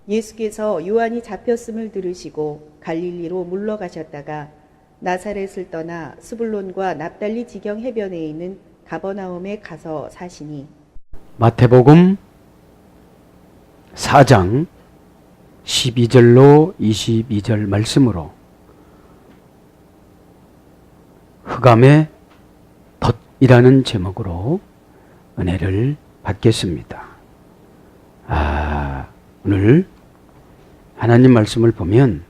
예수께서 요한이 잡혔음을 들으시고 갈릴리로 물러가셨다가 나사렛을 떠나 스불론과 납달리 지경 해변에 있는 가버나움에 가서 사시니. 마태복음 4장 12절로 22절 말씀으로 흑암의 덫이라는 제목으로 은혜를 받겠습니다. 오늘 하나님 말씀을 보면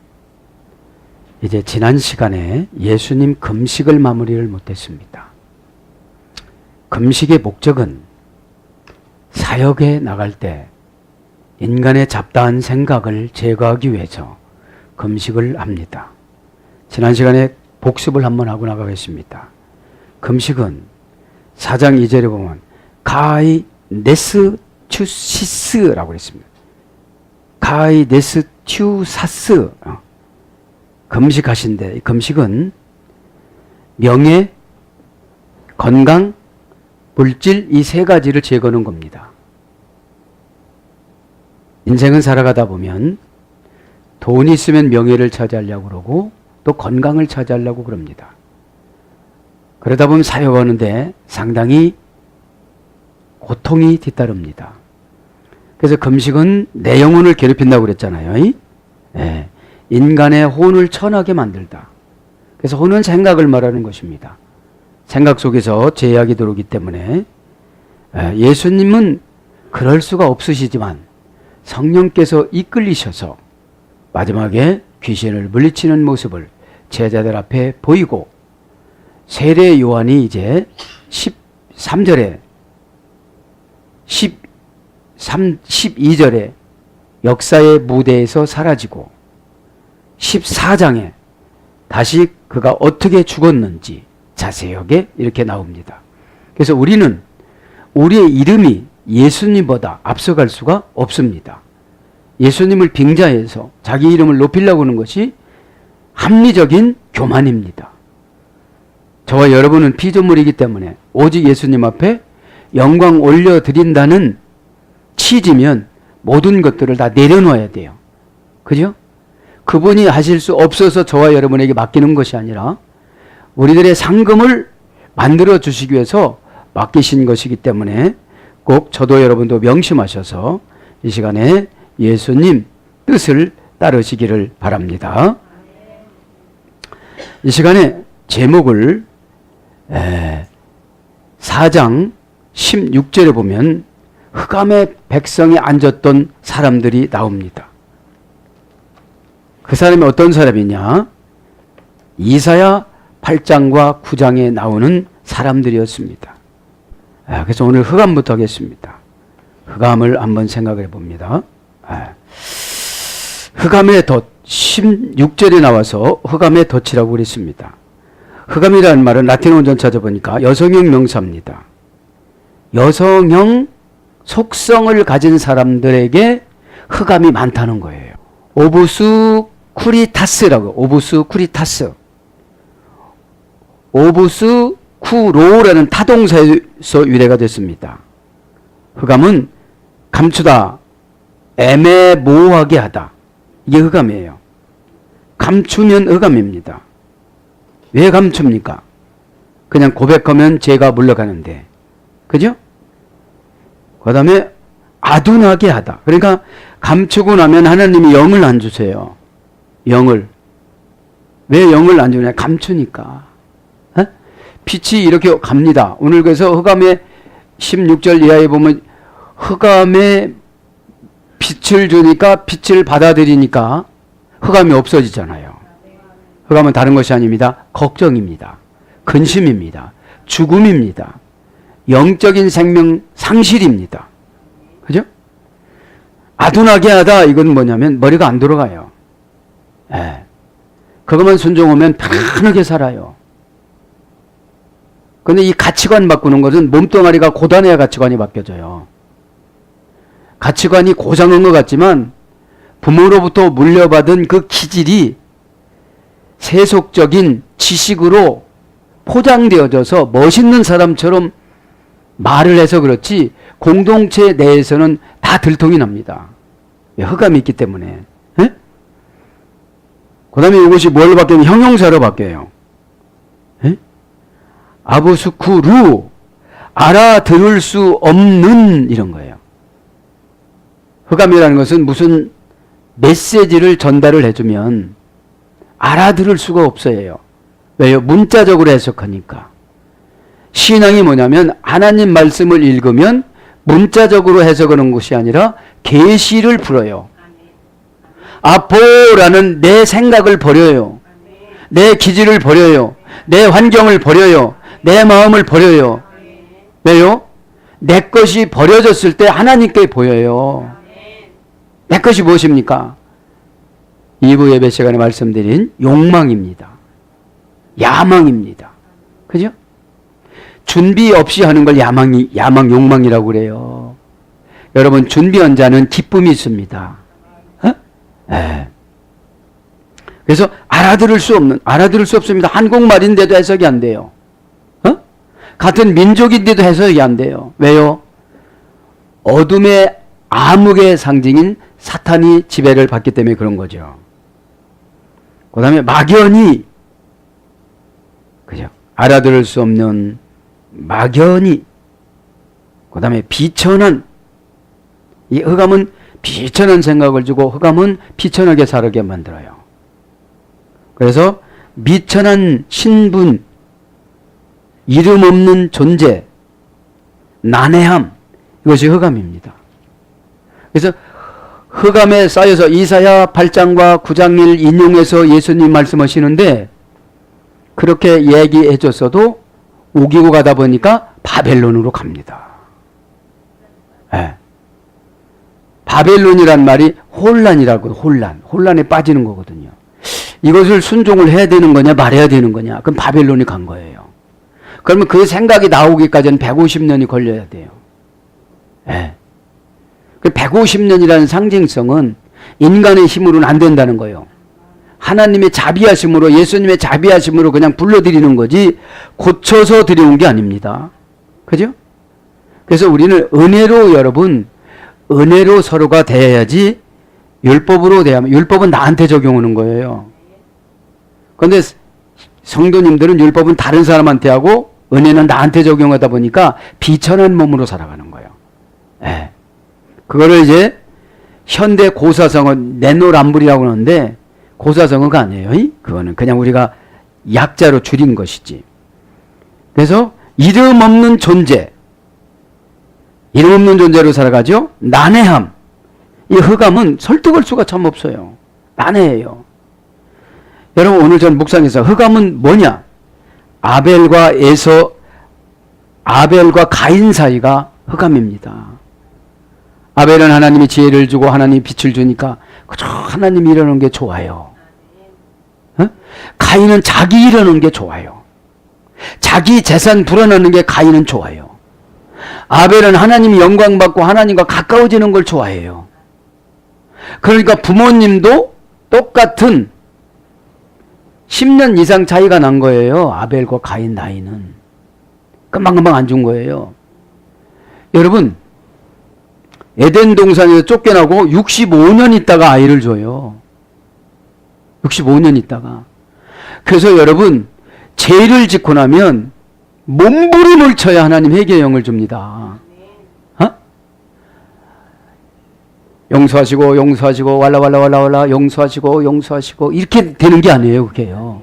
이제 지난 시간에 예수님 금식을 마무리를 못했습니다. 금식의 목적은 사역에 나갈 때 인간의 잡다한 생각을 제거하기 위해서 금식을 합니다. 지난 시간에 복습을 한번 하고 나가겠습니다. 금식은 4장 2절에 보면 가이네스튜시스라고 했습니다. 가이네스튜사스 금식하신데, 금식은 명예, 건강, 물질 이 세 가지를 제거하는 겁니다. 인생은 살아가다 보면 돈이 있으면 명예를 차지하려고 그러고 또 건강을 차지하려고 그럽니다. 그러다 보면 사역하는데 상당히 고통이 뒤따릅니다. 그래서 금식은 내 영혼을 괴롭힌다고 그랬잖아요. 네. 인간의 혼을 천하게 만들다. 그래서 혼은 생각을 말하는 것입니다. 생각 속에서 제약이 들어오기 때문에 예수님은 그럴 수가 없으시지만 성령께서 이끌리셔서 마지막에 귀신을 물리치는 모습을 제자들 앞에 보이고, 세례 요한이 이제 13절에 12절에 역사의 무대에서 사라지고 14장에 다시 그가 어떻게 죽었는지 자세하게 이렇게 나옵니다. 그래서 우리는 우리의 이름이 예수님보다 앞서갈 수가 없습니다. 예수님을 빙자해서 자기 이름을 높이려고 하는 것이 합리적인 교만입니다. 저와 여러분은 피조물이기 때문에 오직 예수님 앞에 영광 올려드린다는 취지면 모든 것들을 다 내려놓아야 돼요. 그죠? 그분이 하실 수 없어서 저와 여러분에게 맡기는 것이 아니라 우리들의 상금을 만들어 주시기 위해서 맡기신 것이기 때문에 꼭 저도 여러분도 명심하셔서 이 시간에 예수님 뜻을 따르시기를 바랍니다. 이 시간에 제목을 4장 16절에 보면 흑암의 백성에 앉았던 사람들이 나옵니다. 그 사람이 어떤 사람이냐? 이사야 8장과 9장에 나오는 사람들이었습니다. 그래서 오늘 흑암부터 하겠습니다. 흑암을 한번 생각해 봅니다. 흑암의 덫, 16절에 나와서 흑암의 덫이라고 그랬습니다. 흑암이라는 말은 라틴어 원전 찾아보니까 여성형 명사입니다. 여성형 속성을 가진 사람들에게 흑암이 많다는 거예요. 오부스 쿠리타스라고, 오부스 쿠리타스. 오부스 쿠로라는 타동사에서 유래가 됐습니다. 흑암은 감추다, 애매모호하게 하다. 이게 흑암이에요. 감추면 흑암입니다. 왜 감춥니까? 그냥 고백하면 죄가 물러가는데. 그죠? 그 다음에 아둔하게 하다. 그러니까 감추고 나면 하나님이 영을 안 주세요. 영을. 왜 영을 안 주냐? 감추니까. 빛이 이렇게 갑니다. 오늘 그래서 흑암의 16절 이하에 보면 흑암에 빛을 주니까 빛을 받아들이니까 흑암이 없어지잖아요. 흑암은 다른 것이 아닙니다. 걱정입니다. 근심입니다. 죽음입니다. 영적인 생명 상실입니다. 그죠? 아둔하게 하다, 이건 뭐냐면 머리가 안 돌아가요. 그것만 순종하면 편하게 살아요. 근데 이 가치관 바꾸는 것은 몸뚱아리가 고단해야 가치관이 바뀌어져요. 가치관이 고상한 것 같지만 부모로부터 물려받은 그 기질이 세속적인 지식으로 포장되어져서 멋있는 사람처럼 말을 해서 그렇지 공동체 내에서는 다 들통이 납니다. 왜? 흑암이 있기 때문에. 예? 그 다음에 이것이 뭘로 바뀌면 형용사로 바뀌어요. 예? 아부스쿠루, 알아들을 수 없는, 이런 거예요. 흑암이라는 것은 무슨 메시지를 전달을 해주면 알아들을 수가 없어요. 왜요? 문자적으로 해석하니까. 신앙이 뭐냐면 하나님 말씀을 읽으면 문자적으로 해석하는 것이 아니라 계시를 풀어요. 아포라는 내 생각을 버려요. 내 기질을 버려요. 내 환경을 버려요. 내 마음을 버려요. 왜요? 내 것이 버려졌을 때 하나님께 보여요. 내 것이 무엇입니까? 2부 예배 시간에 말씀드린 욕망입니다. 야망입니다. 그죠? 준비 없이 하는 걸 야망, 욕망이라고 그래요. 여러분, 준비한 자는 기쁨이 있습니다. 어? 네. 그래서 알아들을 수 없습니다. 한국말인데도 해석이 안 돼요. 어? 같은 민족인데도 해석이 안 돼요. 왜요? 어둠의 암흑의 상징인 사탄이 지배를 받기 때문에 그런 거죠. 그 다음에 막연히, 그죠? 알아들을 수 없는 막연히, 그 다음에 비천한, 이 흑암은 비천한 생각을 주고 흑암은 비천하게 살게 만들어요. 그래서 미천한 신분, 이름 없는 존재, 난해함, 이것이 흑암입니다. 그래서 흑암에 쌓여서 이사야 8장과 9장을 인용해서 예수님 말씀하시는데 그렇게 얘기해 줬어도 우기고 가다 보니까 바벨론으로 갑니다. 네. 바벨론이란 말이 혼란이라고, 혼란에 빠지는 거거든요. 이것을 순종을 해야 되는 거냐 말해야 되는 거냐, 그럼 바벨론이 간 거예요. 그러면 그 생각이 나오기까지는 150년이 걸려야 돼요. 네. 그 150년이라는 상징성은 인간의 힘으로는 안 된다는 거예요. 하나님의 자비하심으로, 예수님의 자비하심으로 그냥 불러드리는 거지 고쳐서 드려온 게 아닙니다. 그죠? 그래서 우리는 은혜로, 여러분, 은혜로 서로가 대해야지 율법으로 대하면, 율법은 나한테 적용하는 거예요. 그런데 성도님들은 율법은 다른 사람한테 하고 은혜는 나한테 적용하다 보니까 비천한 몸으로 살아가는 거예요. 네. 그거를 이제 현대 고사성어 내노람불이라고 하는데 고사성어가 아니에요. 그거는 그냥 우리가 약자로 줄인 것이지. 그래서 이름 없는 존재, 이름 없는 존재로 살아가죠. 난해함. 이 흑암은 설득할 수가 참 없어요. 난해해요. 여러분, 오늘 전 묵상에서 흑암은 뭐냐? 아벨과 가인 사이가 흑암입니다. 아벨은 하나님이 지혜를 주고 하나님이 빛을 주니까 그저 하나님이 이러는 게 좋아요. 어? 가인은 자기 이러는 게 좋아요. 자기 재산 불어넣는 게 가인은 좋아요. 아벨은 하나님이 영광받고 하나님과 가까워지는 걸 좋아해요. 그러니까 부모님도 똑같은 10년 이상 차이가 난 거예요. 아벨과 가인 나이는. 금방금방 안 준 거예요. 여러분, 에덴 동산에서 쫓겨나고 65년 있다가 아이를 줘요. 65년 있다가. 그래서 여러분, 죄를 짓고 나면 몸부림을 쳐야 하나님 회개의 영을 줍니다. 어? 용서하시고 왈라왈라 용서하시고 이렇게 되는 게 아니에요. 그게요.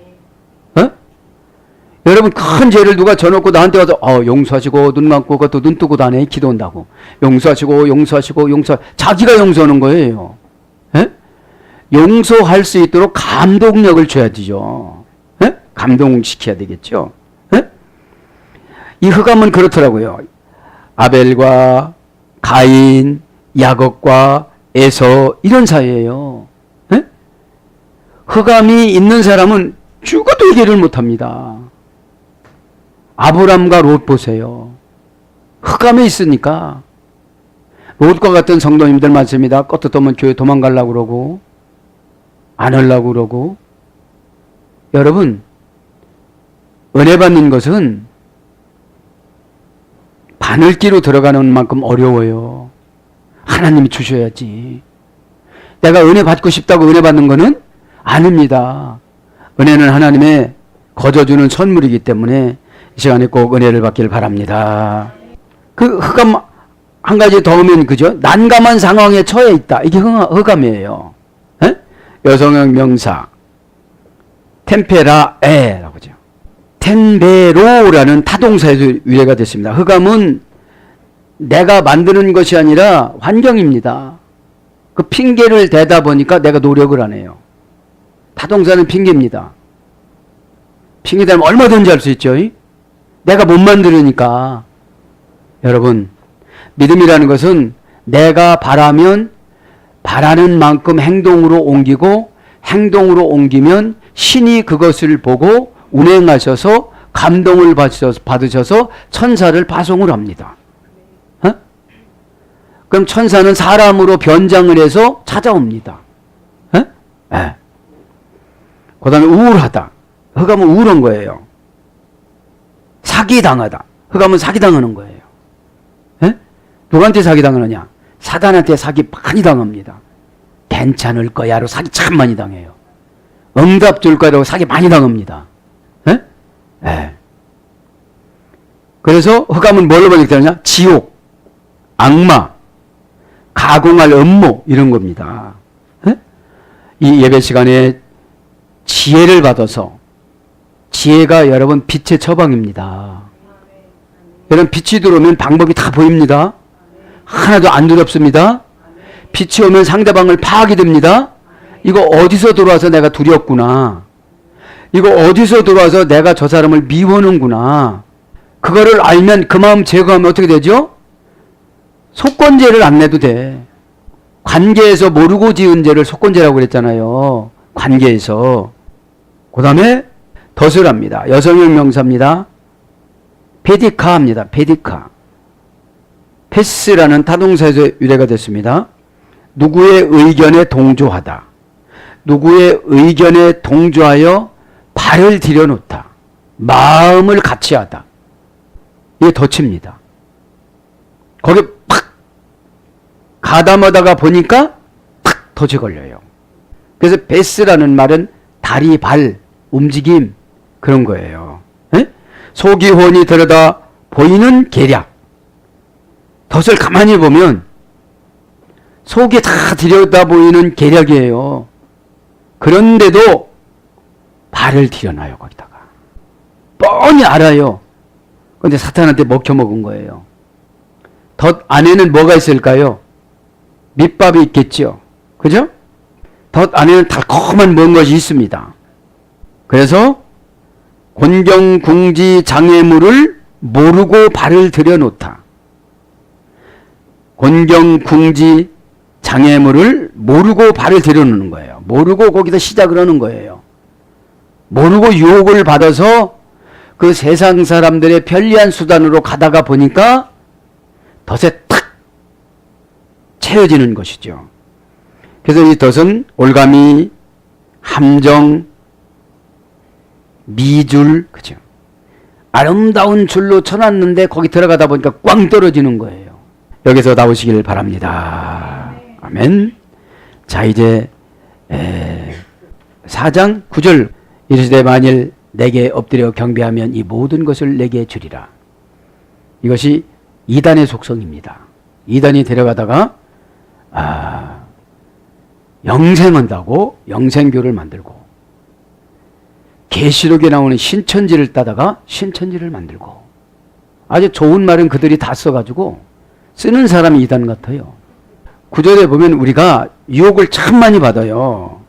어? 여러분, 큰 죄를 누가 져놓고 나한테 와서 용서하시고 눈 감고 그것도 눈 뜨고도 안 해. 기도한다고. 용서하시고 자기가 용서하는 거예요. 에? 용서할 수 있도록 감동력을 줘야 되죠. 에? 감동시켜야 되겠죠. 에? 이 흑암은 그렇더라고요. 아벨과 가인, 야곱과 에서 이런 사이예요. 에? 흑암이 있는 사람은 죽어도 해결을 못합니다. 아브람과 롯 보세요. 흑암에 있으니까. 롯과 같은 성도님들 많습니다. 껐다 교회 도망가려고 그러고 안 하려고 그러고. 여러분, 은혜 받는 것은 바늘기로 들어가는 만큼 어려워요. 하나님이 주셔야지. 내가 은혜 받고 싶다고 은혜 받는 거는 아닙니다. 은혜는 하나님의 거저주는 선물이기 때문에 이 시간에 꼭 은혜를 받기를 바랍니다. 그 흑암 한 가지 더 오면 그죠? 난감한 상황에 처해 있다. 이게 흑암이에요. 에? 여성형 명사 템페라에라고 하죠. 텐베로라는 타동사에서 유래가 됐습니다. 흑암은 내가 만드는 것이 아니라 환경입니다. 그 핑계를 대다 보니까 내가 노력을 안 해요. 타동사는 핑계입니다. 핑계 대면 얼마든지 할 수 있죠. 내가 못 만들으니까. 여러분, 믿음이라는 것은 내가 바라면 바라는 만큼 행동으로 옮기고 행동으로 옮기면 신이 그것을 보고 운행하셔서 감동을 받으셔서 천사를 파송을 합니다. 어? 그럼 천사는 사람으로 변장을 해서 찾아옵니다. 어? 네. 그 다음에 우울하다. 흑암은 우울한 거예요. 사기당하다. 흑암은 사기당하는 거예요. 에? 누구한테 사기당하느냐? 사단한테 사기 많이 당합니다. 괜찮을 거야로 사기 참 많이 당해요. 응답 줄 거라고 사기 많이 당합니다. 에? 에. 그래서 흑암은 뭘로 번역되느냐? 지옥, 악마, 가공할 음모 이런 겁니다. 에? 이 예배 시간에 지혜를 받아서 지혜가 여러분 빛의 처방입니다. 여러분 빛이 들어오면 방법이 다 보입니다. 하나도 안 두렵습니다. 빛이 오면 상대방을 파악이 됩니다. 이거 어디서 들어와서 내가 두렵구나. 이거 어디서 들어와서 내가 저 사람을 미워하는구나. 그거를 알면 그 마음 제거하면 어떻게 되죠? 속건죄를 안 내도 돼. 관계에서 모르고 지은 죄를 속건죄라고 그랬잖아요. 관계에서. 그 다음에 덫을 합니다. 여성형 명사입니다. 페디카입니다. 페디카. 패스라는 타동사에서 유래가 됐습니다. 누구의 의견에 동조하다. 누구의 의견에 동조하여 발을 들여놓다. 마음을 같이 하다. 이게 덫입니다. 거기 팍 가담하다가 보니까 탁 덫이 걸려요. 그래서 베스라는 말은 다리, 발, 움직임 그런 거예요. 에? 속이 훤히 들여다 보이는 계략. 덫을 가만히 보면 속이 다 들여다 보이는 계략이에요. 그런데도 발을 들여놔요. 거기다가. 뻔히 알아요. 그런데 사탄한테 먹혀먹은 거예요. 덫 안에는 뭐가 있을까요? 밑밥이 있겠죠. 그죠? 덫 안에는 달콤한 뭔 것이 있습니다. 그래서 곤경궁지 장애물을 모르고 발을 들여놓다. 곤경궁지 장애물을 모르고 발을 들여놓는 거예요. 모르고 거기다 시작을 하는 거예요. 모르고 유혹을 받아서 그 세상 사람들의 편리한 수단으로 가다가 보니까 덫에 탁 채워지는 것이죠. 그래서 이 덫은 올가미, 함정, 미줄, 그죠? 아름다운 줄로 쳐놨는데 거기 들어가다 보니까 꽝 떨어지는 거예요. 여기서 나오시길 바랍니다. 아멘. 자, 이제 4장 9절 이르시되 만일 내게 엎드려 경배하면 이 모든 것을 내게 주리라. 이것이 이단의 속성입니다. 이단이 데려가다가 영생한다고 영생교를 만들고 계시록에 나오는 신천지를 따다가 신천지를 만들고 아주 좋은 말은 그들이 다 써가지고 쓰는 사람이 이단 같아요. 구절에 보면 우리가 유혹을 참 많이 받아요.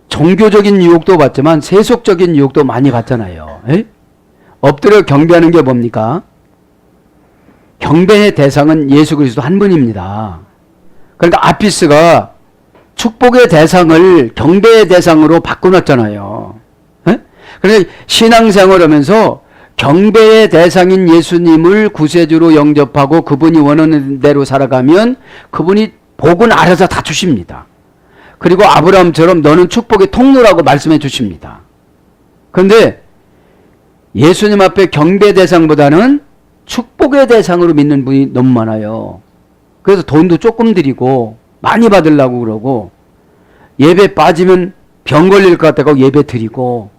종교적인 유혹도 받지만 세속적인 유혹도 많이 받잖아요. 에? 엎드려 경배하는 게 뭡니까? 경배의 대상은 예수 그리스도 한 분입니다. 그러니까 아피스가 축복의 대상을 경배의 대상으로 바꿔놨잖아요. 에? 그래서 신앙생활 하면서 경배의 대상인 예수님을 구세주로 영접하고 그분이 원하는 대로 살아가면 그분이 복은 알아서 다 주십니다. 그리고 아브라함처럼 너는 축복의 통로라고 말씀해 주십니다. 그런데 예수님 앞에 경배 대상보다는 축복의 대상으로 믿는 분이 너무 많아요. 그래서 돈도 조금 드리고 많이 받으려고 그러고 예배 빠지면 병 걸릴 것 같다고 예배 드리고,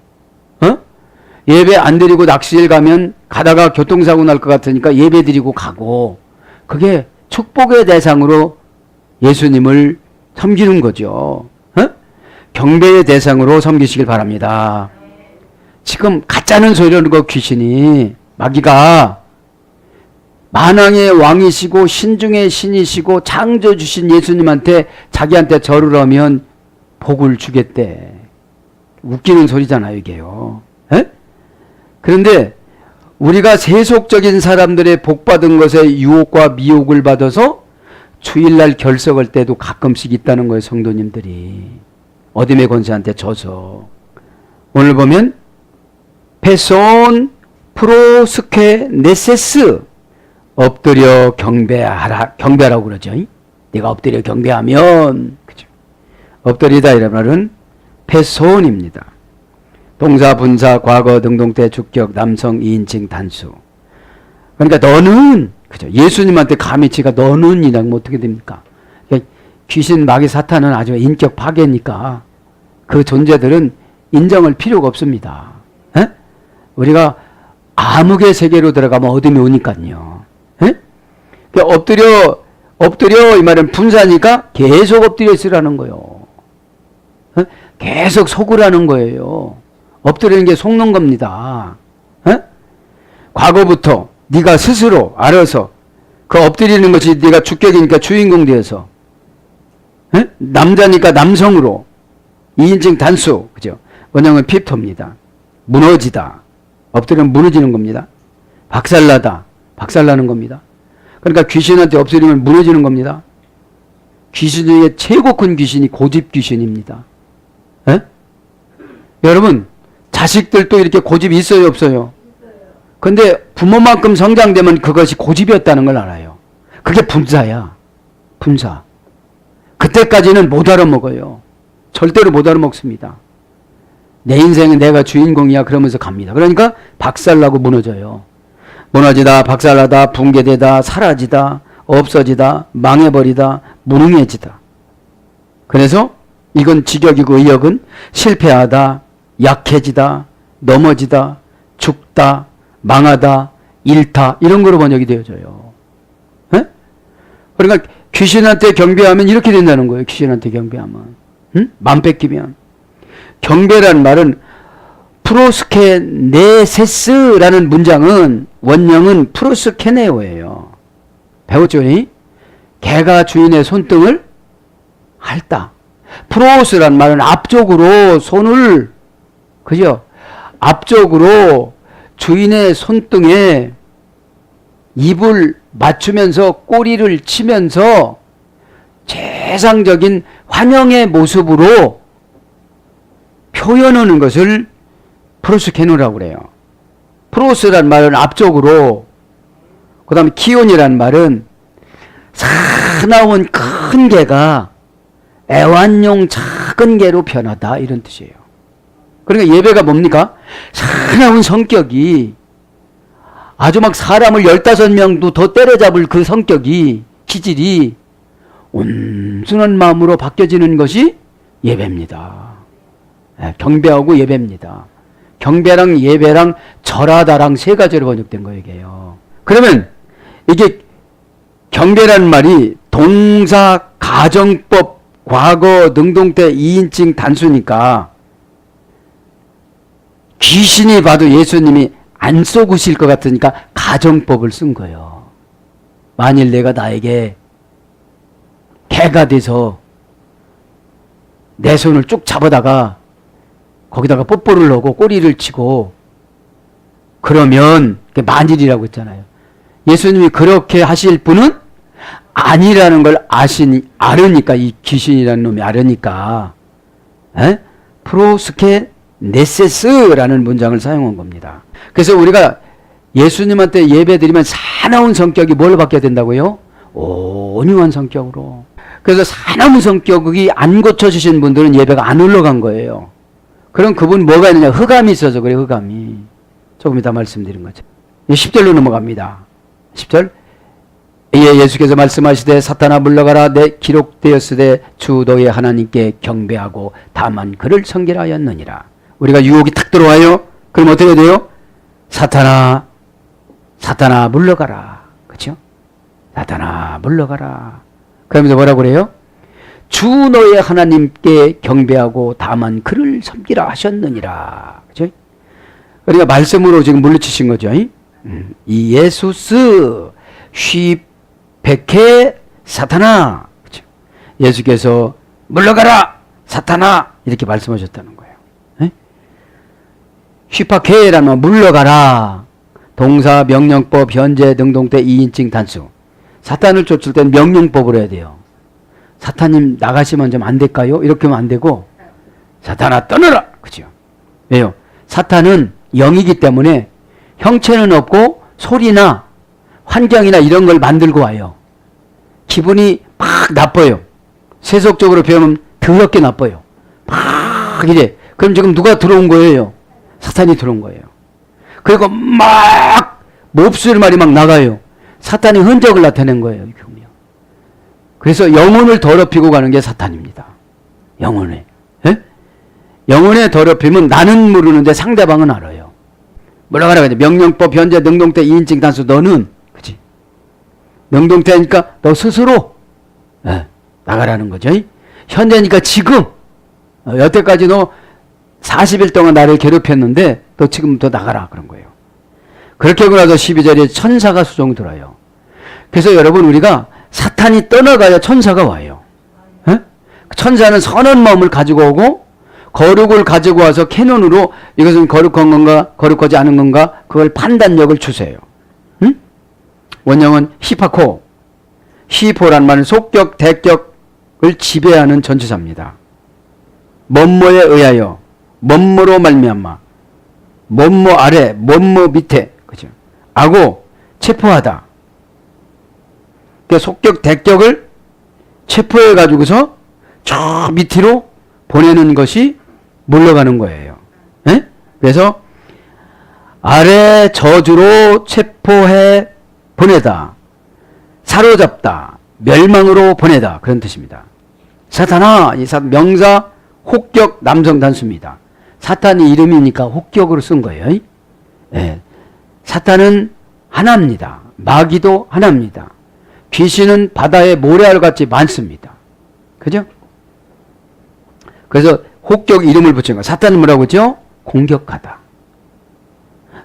예배 안 드리고 낚시일 가면 가다가 교통사고 날 것 같으니까 예배 드리고 가고, 그게 축복의 대상으로 예수님을 섬기는 거죠. 경배의 대상으로 섬기시길 바랍니다. 지금 가짜는 소리하는 거 귀신이, 마귀가 만왕의 왕이시고 신중의 신이시고 창조 주신 예수님한테 자기한테 절을 하면 복을 주겠대. 웃기는 소리잖아요, 이게요. 그런데 우리가 세속적인 사람들의 복받은 것에 유혹과 미혹을 받아서 주일날 결석할 때도 가끔씩 있다는 거예요, 성도님들이. 어둠의 권세한테 져서. 오늘 보면 페손 프로스케 네세스, 엎드려 경배하라고 그러죠. 내가 엎드려 경배하면, 그죠? 엎드리다 이런 말은 페손입니다. 동사, 분사, 과거, 능동태, 주격, 남성, 2인칭, 단수. 그러니까 너는, 그죠? 예수님한테 감히 지가 너는 이라면 어떻게 됩니까? 그러니까 귀신, 마귀, 사탄은 아주 인격 파괴니까 그 존재들은 인정할 필요가 없습니다. 우리가 암흑의 세계로 들어가면 어둠이 오니까요. 그러니까 엎드려 이 말은 분사니까 계속 엎드려 있으라는 거예요. 계속 속으라는 거예요. 엎드리는 게 속는 겁니다. 과거부터 네가 스스로 알아서 그 엎드리는 것이 네가 주격이니까 주인공 되어서, 남자니까 남성으로 2인칭 단수, 그죠? 원형은 핍토입니다. 무너지다. 엎드리면 무너지는 겁니다. 박살나다. 박살나는 겁니다. 그러니까 귀신한테 엎드리면 무너지는 겁니다. 귀신 중에 최고 큰 귀신이 고집 귀신입니다. 여러분, 자식들도 이렇게 고집이 있어요, 없어요? 근데 부모만큼 성장되면 그것이 고집이었다는 걸 알아요. 그게 분사야. 분사. 그때까지는 못 알아먹어요. 절대로 못 알아먹습니다. 내 인생은 내가 주인공이야 그러면서 갑니다. 그러니까 박살나고 무너져요. 무너지다, 박살나다, 붕괴되다, 사라지다, 없어지다, 망해버리다, 무능해지다. 그래서 이건 직역이고 의역은 실패하다, 약해지다, 넘어지다, 죽다, 망하다, 잃다, 이런 거로 번역이 되어져요. 그러니까 귀신한테 경배하면 이렇게 된다는 거예요. 귀신한테 경배하면. 맘 뺏기면. 경배라는 말은 프로스케네세스라는 문장은 원형은 프로스케네오예요. 배웠죠? 개가 주인의 손등을 핥다. 프로스란 말은 앞쪽으로 손을, 그죠? 앞쪽으로 주인의 손등에 입을 맞추면서 꼬리를 치면서 최상적인 환영의 모습으로 표현하는 것을 프로스케노라고 그래요. 프로스란 말은 앞쪽으로, 그 다음에 키온이란 말은 사나운 큰 개가 애완용 작은 개로 변하다, 이런 뜻이에요. 그러니까 예배가 뭡니까? 사나운 성격이 아주 막 사람을 15명도 더 때려잡을 그 성격이, 기질이 온순한 마음으로 바뀌어지는 것이 예배입니다. 경배하고 예배입니다. 경배랑 예배랑 절하다랑 세 가지로 번역된 거예요, 이게요. 그러면 이게 경배라는 말이 동사, 가정법, 과거, 능동태, 2인칭 단수니까 귀신이 봐도 예수님이 안 쏘구실 것 같으니까 가정법을 쓴 거예요. 만일 내가 나에게 개가 돼서 내 손을 쭉 잡아다가 거기다가 뽀뽀를 넣고 꼬리를 치고 그러면, 만일이라고 했잖아요. 예수님이 그렇게 하실 분은 아니라는 걸 알으니까, 이 귀신이라는 놈이 알으니까 프로스케 네세스라는 문장을 사용한 겁니다. 그래서 우리가 예수님한테 예배 드리면 사나운 성격이 뭘로 바뀌어야 된다고요? 온유한 성격으로. 그래서 사나운 성격이 안 고쳐지신 분들은 예배가 안 올라간 거예요. 그럼 그분 뭐가 있느냐? 흑암이 있어서 그래요, 흑암이. 조금 이따 말씀드린 거죠. 10절로 넘어갑니다. 10절. 이에 예수께서 말씀하시되 사탄아 물러가라 내 기록되었으되 주 너의 하나님께 경배하고 다만 그를 섬기라였느니라. 우리가 유혹이 탁 들어와요. 그럼 어떻게 해야 돼요? 사탄아 물러가라. 그렇죠? 사탄아 물러가라. 그러면서 뭐라고 그래요? 주 너의 하나님께 경배하고 다만 그를 섬기라 하셨느니라. 그렇죠? 그러니까 말씀으로 지금 물리치신 거죠. 이 예수스 쉬백해 사탄아. 그렇죠? 예수께서 물러가라 사탄아 이렇게 말씀하셨다는 거예요. 쉬파케라면 물러가라. 동사, 명령법, 현재, 능동태, 2인칭 단수. 사탄을 쫓을 땐 명령법으로 해야 돼요. 사탄님 나가시면 좀 안 될까요? 이렇게 하면 안 되고 사탄아 떠나라. 그죠? 왜요? 사탄은 영이기 때문에 형체는 없고 소리나 환경이나 이런 걸 만들고 와요. 기분이 막 나빠요. 세속적으로 배우면 더럽게 나빠요. 막 이래. 그럼 지금 누가 들어온 거예요? 사탄이 들어온 거예요. 그리고 막 몹쓸 말이 막 나가요. 사탄이 흔적을 나타낸 거예요. 그래서 영혼을 더럽히고 가는 게 사탄입니다. 영혼에. 예? 영혼에 더럽히면 나는 모르는데 상대방은 알아요. 뭐라고 하냐? 명령법, 현재, 능동태, 2인칭 단수. 너는 그치? 능동태니까 너 스스로 나가라는 거죠. 현재니까 지금 여태까지 너 40일 동안 나를 괴롭혔는데 너 지금부터 나가라 그런 거예요. 그렇게 하고 나서 12절에 천사가 수종 들어요. 그래서 여러분 우리가 사탄이 떠나가야 천사가 와요. 에? 천사는 선한 마음을 가지고 오고 거룩을 가지고 와서 캐논으로 이것은 거룩한 건가 거룩하지 않은 건가 그걸 판단력을 주세요. 응? 원형은 히파코. 히포란 말은 속격, 대격을 지배하는 전치사입니다. 뭐뭐에 의하여 뭐뭐로 말미암아 뭐뭐 아래 뭐뭐 밑에 그죠? 하고 체포하다. 그 속격 대격을 체포해 가지고서 저 밑으로 보내는 것이 물러가는 거예요. 에? 그래서 아래 저주로 체포해 보내다, 사로잡다, 멸망으로 보내다 그런 뜻입니다. 사탄아 이 명사 혹격 남성 단수입니다. 사탄이 이름이니까 혹격으로 쓴 거예요. 예. 사탄은 하나입니다. 마귀도 하나입니다. 귀신은 바다의 모래알같이 많습니다. 그죠? 그래서 혹격 이름을 붙인 거. 사탄은 뭐라고 하죠? 공격하다.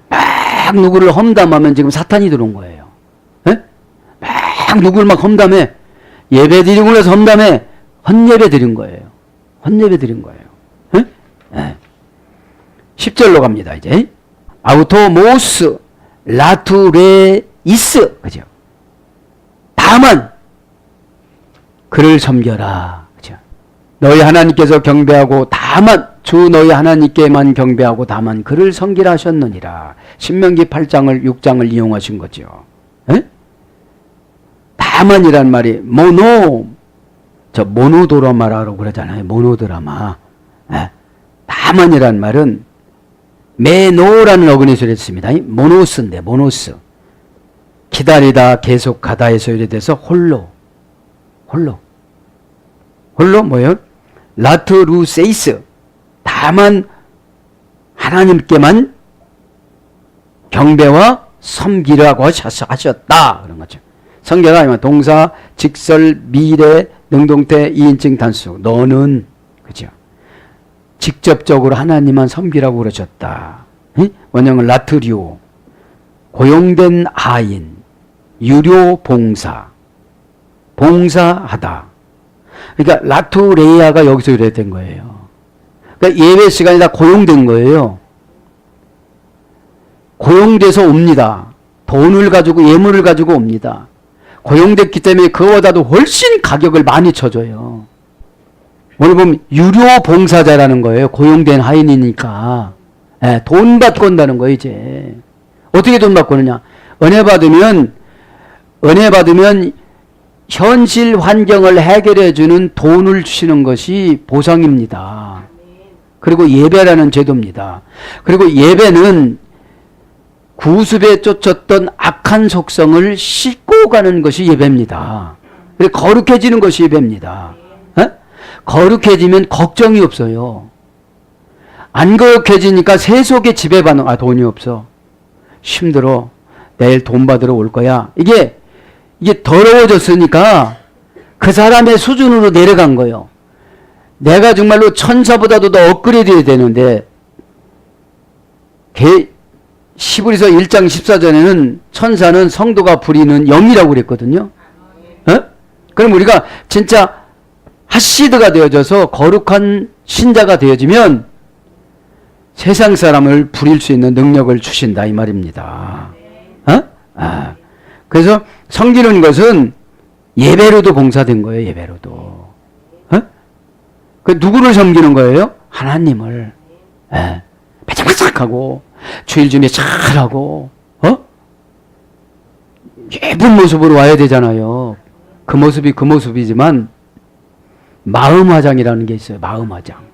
막 누구를 험담하면 지금 사탄이 들어온 거예요. 예? 막 누구를 막 험담해. 예배 드리고 나서 험담해. 헛예배 드린 거예요. 헛예배 드린 거예요. 예? 예. 10절로 갑니다, 이제. 아우토모스, 라투레이스. 그죠? 다만, 그를 섬겨라. 그죠? 너희 하나님께서 경배하고, 다만, 주 너희 하나님께만 경배하고, 다만, 그를 섬기라 하셨느니라. 신명기 8장을, 6장을 이용하신 거죠. 에? 다만이란 말이, 모노드라마라고 그러잖아요. 모노드라마. 에? 다만이란 말은, 메노라는 어근에서 했습니다. 모노스인데 모노스. 기다리다 계속 가다에서 이래돼서 홀로 뭐예요? 라트루세이스. 다만 하나님께만 경배와 섬기라고 하셨다 그런 거죠. 성경가 아니면 동사, 직설, 미래, 능동태, 2인칭 단수. 너는 그죠? 직접적으로 하나님만 섬기라고 그러셨다. 원형은 라트리오, 고용된 하인, 유료 봉사, 봉사하다. 그러니까 라투레이아가 여기서 이래 된 거예요. 그러니까 예배 시간이 다 고용된 거예요. 고용돼서 옵니다. 돈을 가지고 예물을 가지고 옵니다. 고용됐기 때문에 그거보다도 훨씬 가격을 많이 쳐줘요. 오늘 보면 유료 봉사자라는 거예요. 고용된 하인이니까. 예, 돈 받고 온다는 거예요, 이제. 어떻게 돈 받고 오느냐? 은혜 받으면 현실 환경을 해결해 주는 돈을 주시는 것이 보상입니다. 그리고 예배라는 제도입니다. 그리고 예배는 구습에 쫓았던 악한 속성을 씻고 가는 것이 예배입니다. 거룩해지는 것이 예배입니다. 에? 거룩해지면 걱정이 없어요. 안 거룩해지니까 세속에 지배받는, 돈이 없어. 힘들어. 내일 돈 받으러 올 거야. 이게 더러워졌으니까 그 사람의 수준으로 내려간 거예요. 내가 정말로 천사보다도 더 업그레이드 해야 되는데, 시브리서 1장 14절에는 천사는 성도가 부리는 영이라고 그랬거든요. 그럼 우리가 진짜 하시드가 되어져서 거룩한 신자가 되어지면 세상 사람을 부릴 수 있는 능력을 주신다 이 말입니다. 그래서 섬기는 것은 예배로도 봉사된 거예요. 예배로도. 그 누구를 섬기는 거예요? 하나님을. 바짝바짝하고 주일 준비 잘하고 예쁜 모습으로 와야 되잖아요. 그 모습이 그 모습이지만 마음 화장이라는 게 있어요. 마음 화장.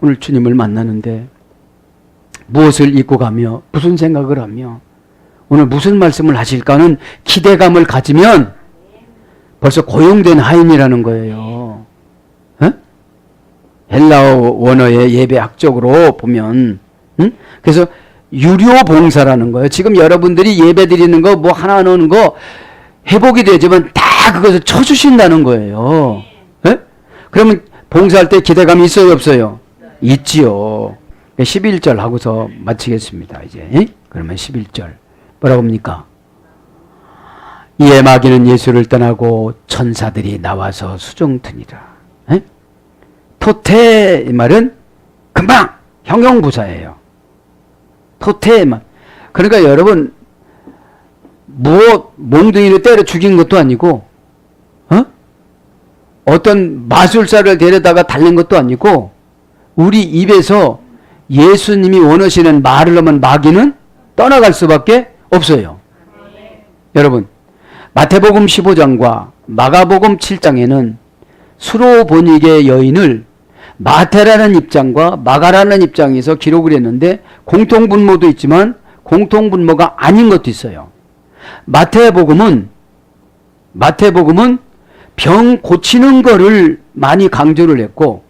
오늘 주님을 만나는데 무엇을 입고 가며 무슨 생각을 하며 오늘 무슨 말씀을 하실까는 기대감을 가지면 벌써 고용된 하인이라는 거예요. 헬라어 원어의 예배 학적으로 보면 그래서 유료 봉사라는 거예요. 지금 여러분들이 예배 드리는 거 뭐 하나 넣는 거 회복이 되지만 다 그것을 쳐주신다는 거예요. 그러면 봉사할 때 기대감이 있어요 없어요? 있지요. 11절 하고서 마치겠습니다. 이제 그러면 11절 뭐라고 합니까? 이에 마귀는 예수를 떠나고 천사들이 나와서 수종드니라. 토테 이 말은 금방 형용부사예요. 토테 말. 그러니까 여러분 몽둥이로 때려 죽인 것도 아니고 어떤 마술사를 데려다가 달린 것도 아니고 우리 입에서 예수님이 원하시는 말을 하면 마귀는 떠나갈 수밖에 없어요. 여러분 마태복음 15장과 마가복음 7장에는 수로보니게 여인을 마태라는 입장과 마가라는 입장에서 기록을 했는데 공통분모도 있지만 공통분모가 아닌 것도 있어요. 마태복음은 병 고치는 거를 많이 강조를 했고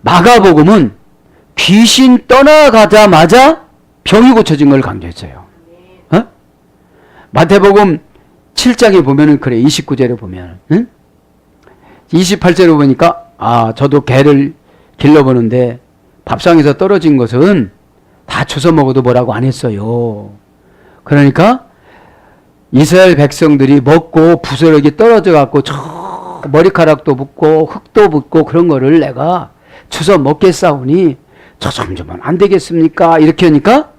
마가복음은 귀신 떠나가자마자 병이 고쳐진 걸 강조했어요. 마태복음 7장에 보면은 그래 29절에 보면 28절에 보니까 저도 개를 길러보는데 밥상에서 떨어진 것은 다 주워 먹어도 뭐라고 안 했어요. 그러니까 이스라엘 백성들이 먹고 부스러기 떨어져 갖고 저 머리카락도 붙고 흙도 붙고 그런 거를 내가 주워 먹겠사오니 저 점점은 안 되겠습니까? 이렇게 하니까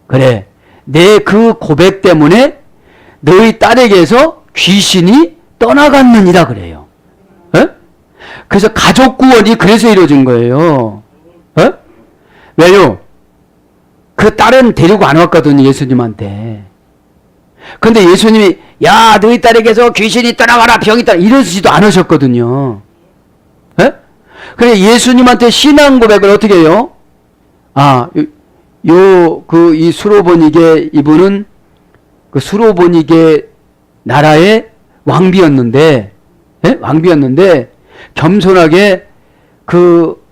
그래 내 그 고백 때문에 너희 딸에게서 귀신이 떠나갔느니라 그래요. 그래서 가족 구원이 그래서 이루어진 거예요. 왜요? 그 딸은 데리고 안 왔거든요. 예수님한테. 근데 예수님이 야 너희 딸에게서 귀신이 떠나가라 병이 떠나 이러지도 않으셨거든요. 그래 예수님한테 신앙 고백을 어떻게 해요? 이 수로보니게 이분은 그 수로보니게 나라의 왕비였는데 겸손하게 그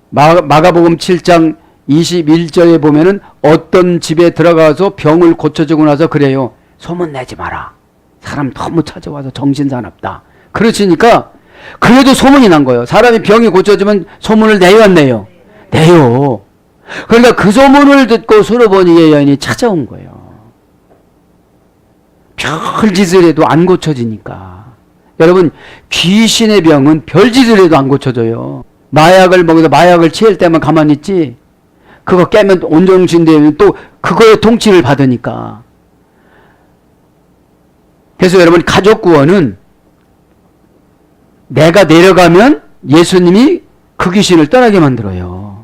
마가복음 7장 21절에 보면은 어떤 집에 들어가서 병을 고쳐주고 나서 그래요. 소문내지 마라. 사람 너무 찾아와서 정신사납다. 그러시니까 그래도 소문이 난 거예요. 사람이 병이 고쳐지면 소문을 내요 안 내요? 내요. 그러니까 그 소문을 듣고 수로보니게 여인이 찾아온 거예요. 별짓을 해도 안 고쳐지니까. 여러분 귀신의 병은 별짓을 해도 안 고쳐져요. 마약을 먹어서 마약을 취할 때만 가만히 있지 그거 깨면 온정신 되면 또 그거의 통치를 받으니까. 그래서 여러분 가족 구원은 내가 내려가면 예수님이 그 귀신을 떠나게 만들어요.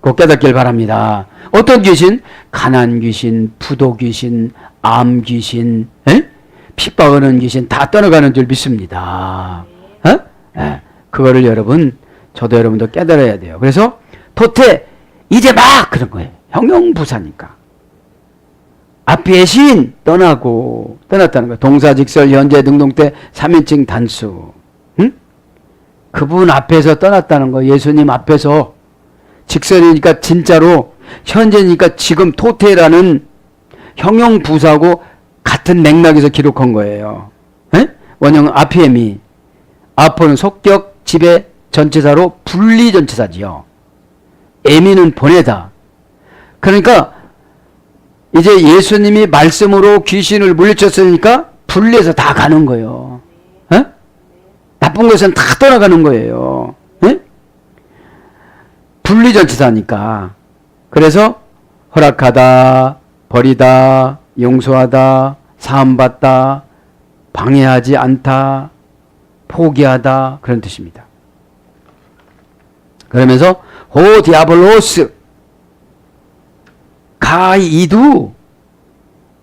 꼭 깨닫길 바랍니다. 어떤 귀신? 가난 귀신, 부도 귀신, 암 귀신, 핍박하는 귀신 다 떠나가는 줄 믿습니다. 그거를 여러분, 저도 여러분도 깨달아야 돼요. 그래서 토테 이제 막 그런 거예요. 형용부사니까. 앞에 신 떠나고 떠났다는 거예요. 동사직설 현재 능동태 3인칭 단수. 응? 그분 앞에서 떠났다는 거예요. 예수님 앞에서. 직설이니까 진짜로, 현재니까 지금 토테라는 형용 부사하고 같은 맥락에서 기록한 거예요. 에? 원형 아피에미. 아포는 속격 지배 전체사로 분리 전체사지요. 에미는 보내다. 그러니까 이제 예수님이 말씀으로 귀신을 물리쳤으니까 분리해서 다 가는 거예요. 에? 나쁜 것은 다 떠나가는 거예요. 에? 분리 전체사니까. 그래서 허락하다, 버리다, 용서하다, 사함받다, 방해하지 않다, 포기하다, 그런 뜻입니다. 그러면서 호 디아블로스 카이 이두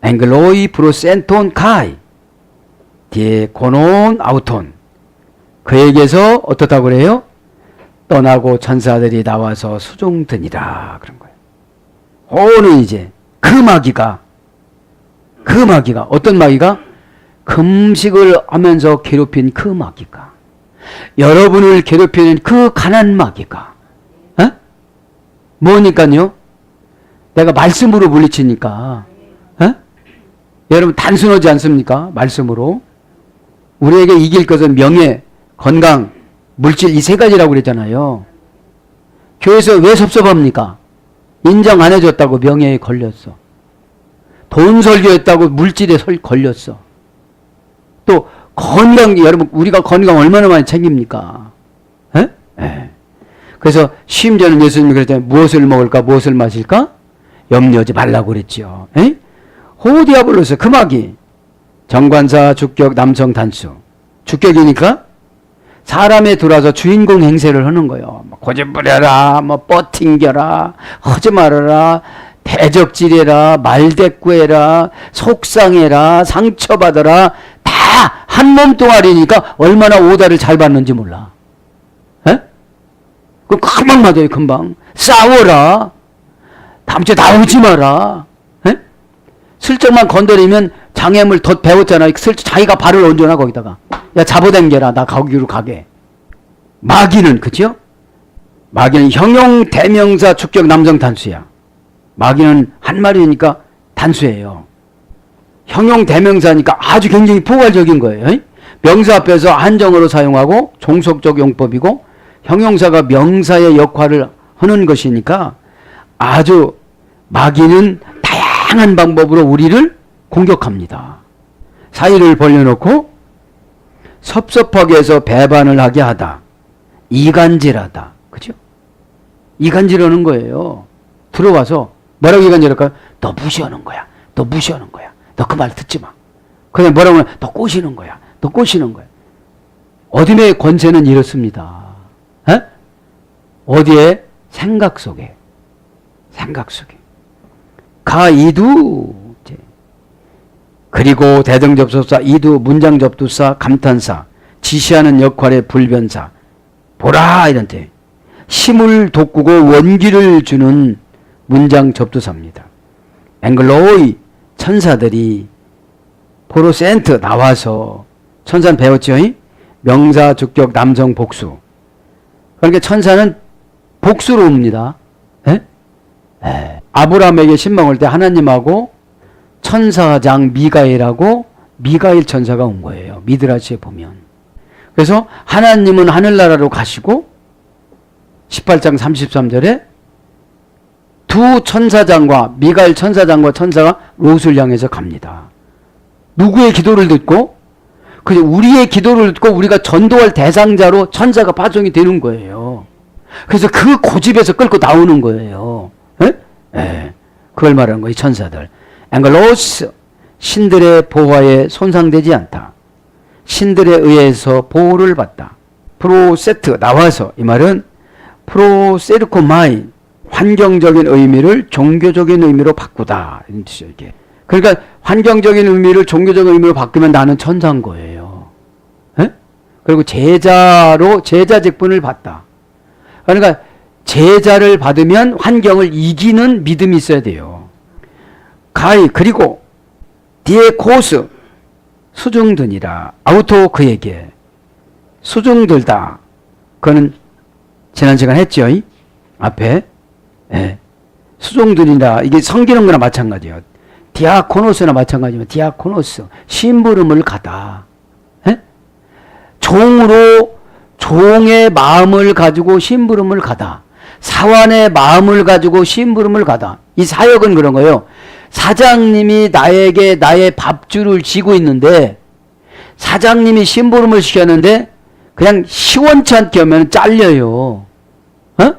앵글로이 프로센톤 카이 디에 고논 아우톤. 그에게서 어떻다고 그래요? 떠나고 천사들이 나와서 수종드니라, 그런 거예요. 호는 이제 그 마귀가 어떤 마귀가? 금식을 하면서 괴롭힌 그 마귀가, 여러분을 괴롭히는 그 가난 마귀가, 에? 뭐니까요? 내가 말씀으로 물리치니까, 에? 여러분 단순하지 않습니까? 말씀으로. 우리에게 이길 것은 명예, 건강, 물질, 이 세 가지라고 그랬잖아요. 교회에서 왜 섭섭합니까? 인정 안 해줬다고 명예에 걸렸어. 돈 설교했다고 물질에 걸렸어. 또 건강, 여러분 우리가 건강 얼마나 많이 챙깁니까? 에? 에. 그래서 심지어는 예수님이 그랬잖아요. 무엇을 먹을까, 무엇을 마실까? 염려하지 말라고 그랬죠. 에? 호디아블로스 그 마귀. 정관사, 주격, 남성, 단수. 주격이니까 사람에 들어와서 주인공 행세를 하는 거예요. 뭐 고집부려라, 뭐 뻗팅겨라, 하지 말아라, 대적질해라, 말대꾸해라, 속상해라, 상처받아라, 다 한 몸뚱아리니까 얼마나 오다를 잘 받는지 몰라. 에? 그 금방 맞아요, 금방. 싸워라. 다음 주에 나오지 마라. 에? 슬쩍만 건드리면 장애물 덧 배웠잖아요. 슬쩍 자기가 발을 얹어놔 거기다가. 야, 잡아당겨라. 나 거기로 가게. 마귀는, 그죠? 마귀는 형용 대명사 축격 남성 단수야. 마귀는 한 마리니까 단수예요. 형용 대명사니까 아주 굉장히 포괄적인 거예요. 명사 앞에서 한정어로 사용하고 종속적 용법이고, 형용사가 명사의 역할을 하는 것이니까 아주 마귀는 다양한 방법으로 우리를 공격합니다. 사이를 벌려놓고 섭섭하게 해서 배반을 하게 하다. 이간질하다. 그죠? 이간질하는 거예요. 들어와서 뭐라고 이간질할까요? 너 무시하는 거야. 너 무시하는 거야. 너 그 말 듣지 마. 그냥 뭐라고 하면 너 꼬시는 거야. 너 꼬시는 거야. 어둠의 권세는 이렇습니다. 에? 어디에? 생각 속에. 생각 속에. 가이두. 그리고 대등접속사, 이두, 문장접두사, 감탄사, 지시하는 역할의 불변사, 보라 이런 뜻. 힘을 돋구고 원기를 주는 문장접두사입니다. 앵글로이 천사들이 포로센트 나와서, 천사는 배웠죠? 명사, 주격, 남성, 복수. 그러니까 천사는 복수로 옵니다. 에? 아브라함에게 신방할 때 하나님하고 천사장 미가엘하고 미가엘 천사가 온 거예요. 미드라시에 보면. 그래서 하나님은 하늘나라로 가시고 18장 33절에 두 천사장과 미가엘 천사장과 천사가 롯을 향해서 갑니다. 누구의 기도를 듣고? 그래서 우리의 기도를 듣고 우리가 전도할 대상자로 천사가 파송이 되는 거예요. 그래서 그 고집에서 끌고 나오는 거예요. 그걸 말하는 거예요. 천사들. 앵글로스, 신들의 보호에 손상되지 않다. 신들에 의해서 보호를 받다. 프로세트, 나와서. 이 말은 프로세르코마이, 환경적인 의미를 종교적인 의미로 바꾸다. 이런 뜻이에요, 이게. 그러니까 환경적인 의미를 종교적인 의미로 바꾸면 나는 천사인 거예요. 에? 그리고 제자로 제자 직분을 받다. 그러니까 제자를 받으면 환경을 이기는 믿음이 있어야 돼요. 가이 그리고 디에코스 수중드니라. 아우토 그에게 수중들다. 그거는 지난 시간 했죠. 앞에 예. 수종들이라 이게 섬기는 거나 마찬가지예요. 디아코노스나 마찬가지면 디아코노스 심부름을 가다. 예? 종으로 종의 마음을 가지고 심부름을 가다. 사환의 마음을 가지고 심부름을 가다. 이 사역은 그런 거예요. 사장님이 나에게 나의 밥줄을 쥐고 있는데 사장님이 심부름을 시켰는데 그냥 시원치 않게 하면 잘려요. 어?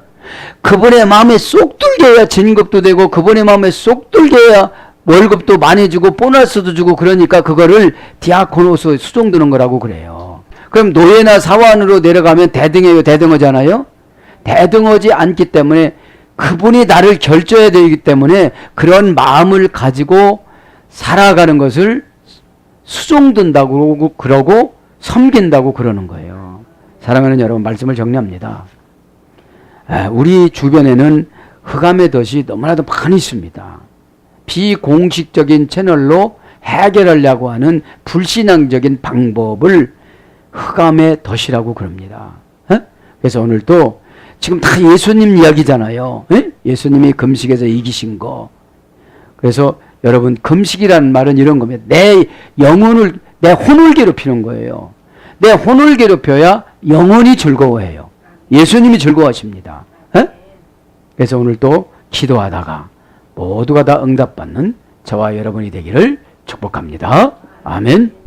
그분의 마음에 쏙 들게 해야 진급도 되고 그분의 마음에 쏙 들게 해야 월급도 많이 주고 보너스도 주고 그러니까 그거를 디아코노스 수종드는 거라고 그래요. 그럼 노예나 사환으로 내려가면 대등해요, 대등하잖아요. 대등하지 않기 때문에 그분이 나를 결정해야 되기 때문에 그런 마음을 가지고 살아가는 것을 수종든다고 그러고 섬긴다고 그러는 거예요. 사랑하는 여러분, 말씀을 정리합니다. 우리 주변에는 흑암의 덫이 너무나도 많이 있습니다. 비공식적인 채널로 해결하려고 하는 불신앙적인 방법을 흑암의 덫이라고 그럽니다. 그래서 오늘도 지금 다 예수님 이야기잖아요. 예수님이 금식에서 이기신 거. 그래서 여러분, 금식이라는 말은 이런 겁니다. 내 영혼을, 내 혼을 괴롭히는 거예요. 내 혼을 괴롭혀야 영혼이 즐거워해요. 예수님이 즐거워하십니다. 그래서 오늘도 기도하다가 모두가 다 응답받는 저와 여러분이 되기를 축복합니다. 아멘.